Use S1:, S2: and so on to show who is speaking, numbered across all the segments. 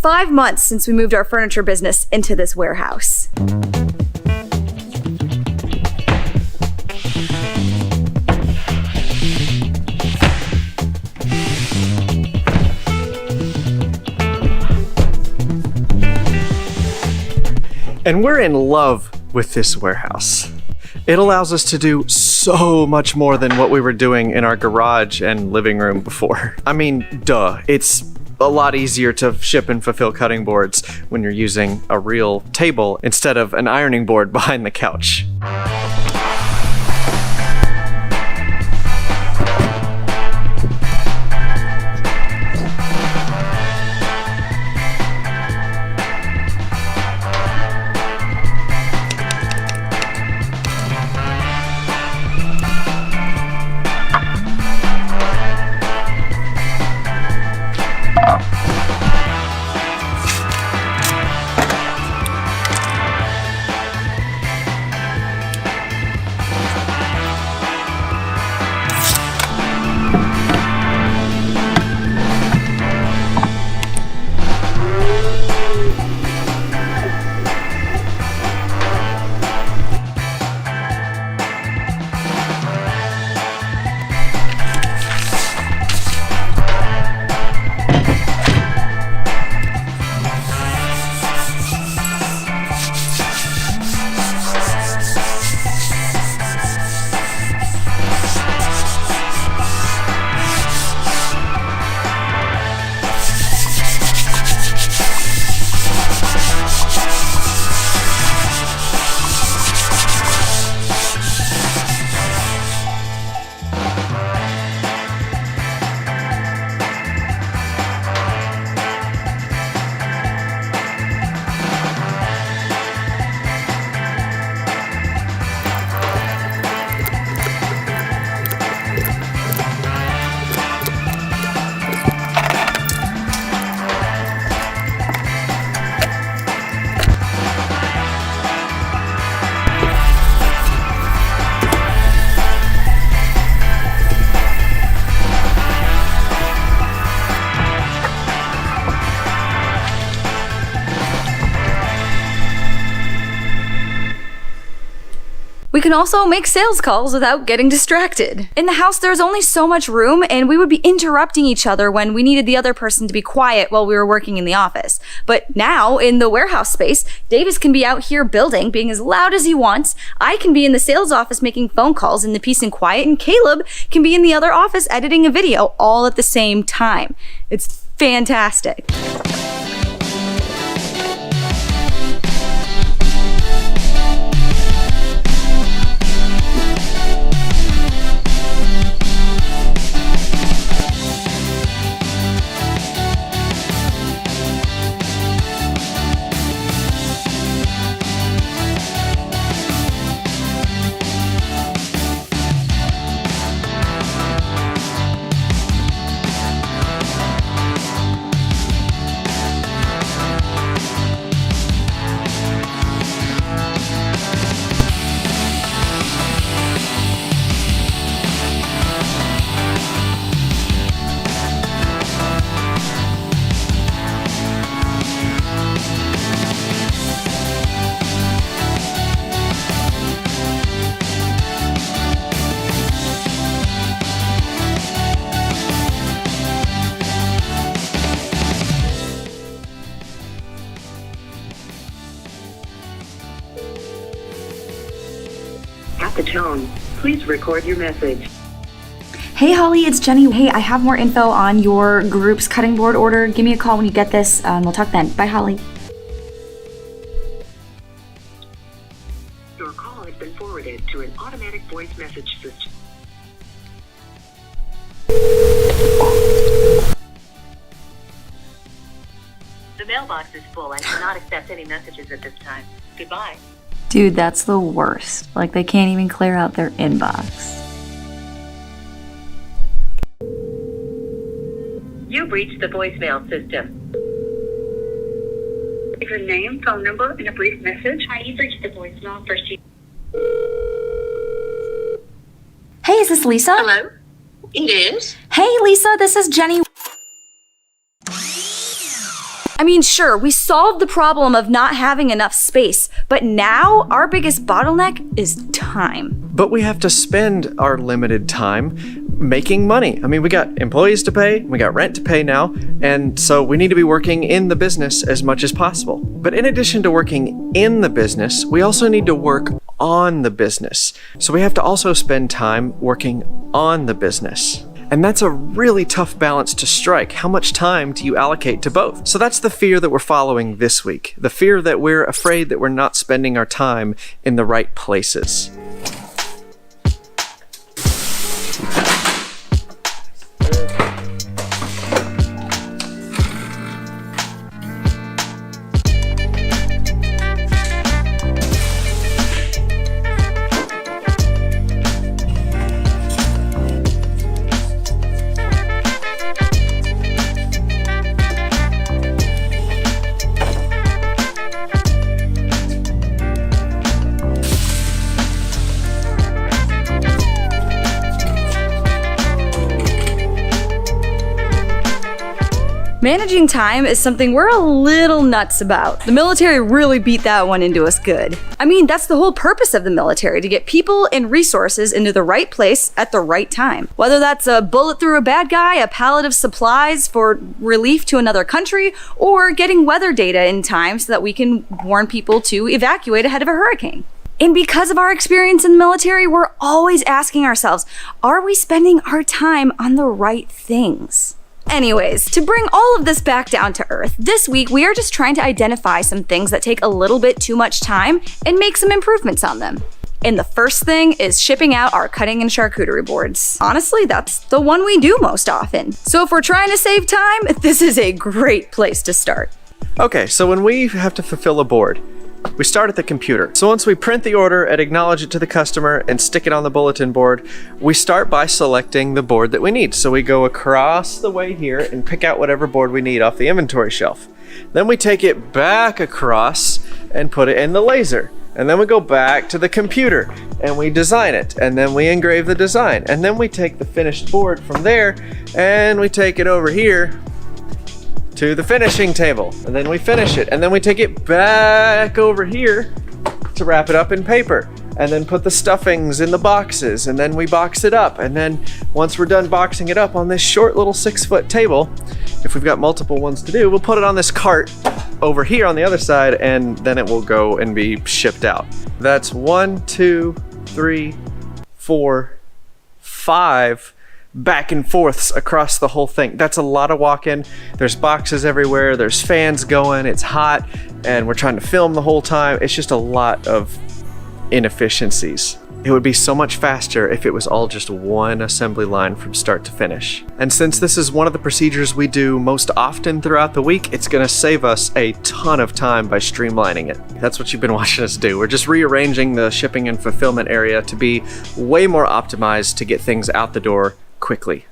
S1: 5 months since we moved our furniture business into this warehouse.
S2: And we're in love with this warehouse. It allows us to do so much more than what we were doing in our garage and living room before. I mean, duh, it's a lot easier to ship and fulfill cutting boards when you're using a real table instead of an ironing board behind the couch.
S1: We can also make sales calls without getting distracted. In the house, there's only so much room, and we would be interrupting each other when we needed the other person to be quiet while we were working in the office. But now, in the warehouse space, Davis can be out here building, being as loud as he wants. I can be in the sales office making phone calls in the peace and quiet, and Caleb can be in the other office editing a video all at the same time. It's fantastic.
S3: At the tone, please record your message.
S1: Hey Holly, it's Jenny. Hey, I have more info on your group's cutting board order. Give me a call when you get this, and we'll talk then. Bye, Holly.
S3: Your call has been forwarded to an automatic voice message system. The mailbox is full. I cannot accept any messages at this time. Goodbye.
S1: Dude, that's the worst. Like, they can't even clear out their inbox.
S3: You've reached the voicemail system. Is your name, phone number, and a brief message?
S4: Hi, you've reached the voicemail for Steve.
S1: Hey, is this Lisa?
S4: Hello? It is.
S1: Hey, Lisa, this is Jenny. I mean, sure, we solved the problem of not having enough space, but now our biggest bottleneck is time.
S2: But we have to spend our limited time making money. I mean, we got employees to pay, we got rent to pay now, and so we need to be working in the business as much as possible. But in addition to working in the business, we also need to work on the business. So we have to also spend time working on the business. And that's a really tough balance to strike. How much time do you allocate to both? So that's the fear that we're following this week. The fear that we're afraid that we're not spending our time in the right places.
S1: Managing time is something we're a little nuts about. The military really beat that one into us good. I mean, that's the whole purpose of the military, to get people and resources into the right place at the right time. Whether that's a bullet through a bad guy, a pallet of supplies for relief to another country, or getting weather data in time so that we can warn people to evacuate ahead of a hurricane. And because of our experience in the military, we're always asking ourselves, are we spending our time on the right things? Anyways, to bring all of this back down to earth, this week we are just trying to identify some things that take a little bit too much time and make some improvements on them. And the first thing is shipping out our cutting and charcuterie boards. Honestly, that's the one we do most often. So if we're trying to save time, this is a great place to start.
S2: Okay, so when we have to fulfill a board, we start at the computer. So once we print the order and acknowledge it to the customer and stick it on the bulletin board, we start by selecting the board that we need. So we go across the way here and pick out whatever board we need off the inventory shelf. Then we take it back across and put it in the laser. And then we go back to the computer and we design it. And then we engrave the design. And then we take the finished board from there and we take it over here to the finishing table, and then we finish it, and then we take it back over here to wrap it up in paper, and then put the stuffings in the boxes, and then we box it up, and then once we're done boxing it up on this short little 6-foot table, if we've got multiple ones to do, we'll put it on this cart over here on the other side, and then it will go and be shipped out. That's 1, 2, 3, 4, 5 back and forths across the whole thing. That's a lot of walking. There's boxes everywhere, there's fans going, it's hot, and we're trying to film the whole time. It's just a lot of inefficiencies. It would be so much faster if it was all just one assembly line from start to finish. And since this is one of the procedures we do most often throughout the week, it's gonna save us a ton of time by streamlining it. That's what you've been watching us do. We're just rearranging the shipping and fulfillment area to be way more optimized to get things out the door quickly.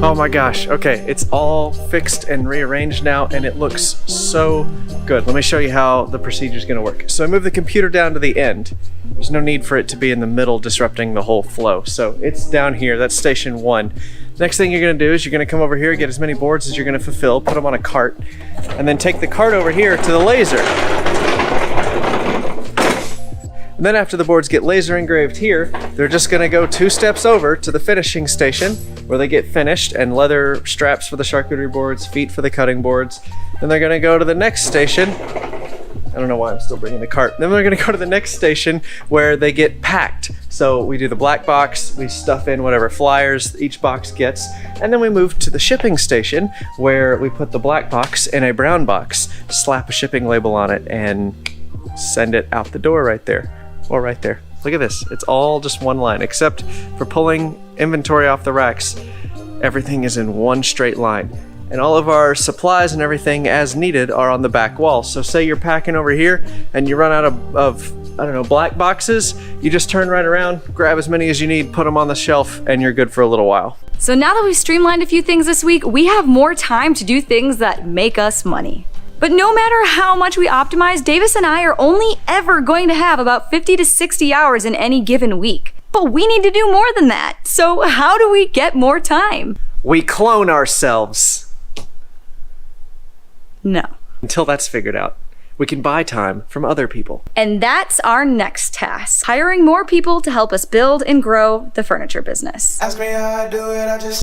S2: Oh my gosh, okay, it's all fixed and rearranged now and it looks so good. Let me show you how the procedure is gonna work. So I move the computer down to the end. There's no need for it to be in the middle disrupting the whole flow. So it's down here, that's station 1. Next thing you're gonna do is you're gonna come over here, get as many boards as you're gonna fulfill, put them on a cart, and then take the cart over here to the laser. And then after the boards get laser engraved here, they're just gonna go 2 steps over to the finishing station where they get finished and leather straps for the charcuterie boards, feet for the cutting boards. Then they're gonna go to the next station I don't know why I'm still bringing the cart. Then we're gonna go to the next station where they get packed. So we do the black box, we stuff in whatever flyers each box gets, and then we move to the shipping station where we put the black box in a brown box, slap a shipping label on it, and send it out the door right there, or right there. Look at this, it's all just one line, except for pulling inventory off the racks. Everything is in one straight line. And all of our supplies and everything as needed are on the back wall. So say you're packing over here and you run out of I don't know, black boxes, you just turn right around, grab as many as you need, put them on the shelf, and you're good for a little while.
S1: So now that we've streamlined a few things this week, we have more time to do things that make us money. But no matter how much we optimize, Davis and I are only ever going to have about 50 to 60 hours in any given week. But we need to do more than that. So how do we get more time?
S2: We clone ourselves.
S1: No.
S2: Until that's figured out, we can buy time from other people.
S1: And that's our next task, hiring more people to help us build and grow the furniture business.
S5: Ask me how I do it, I just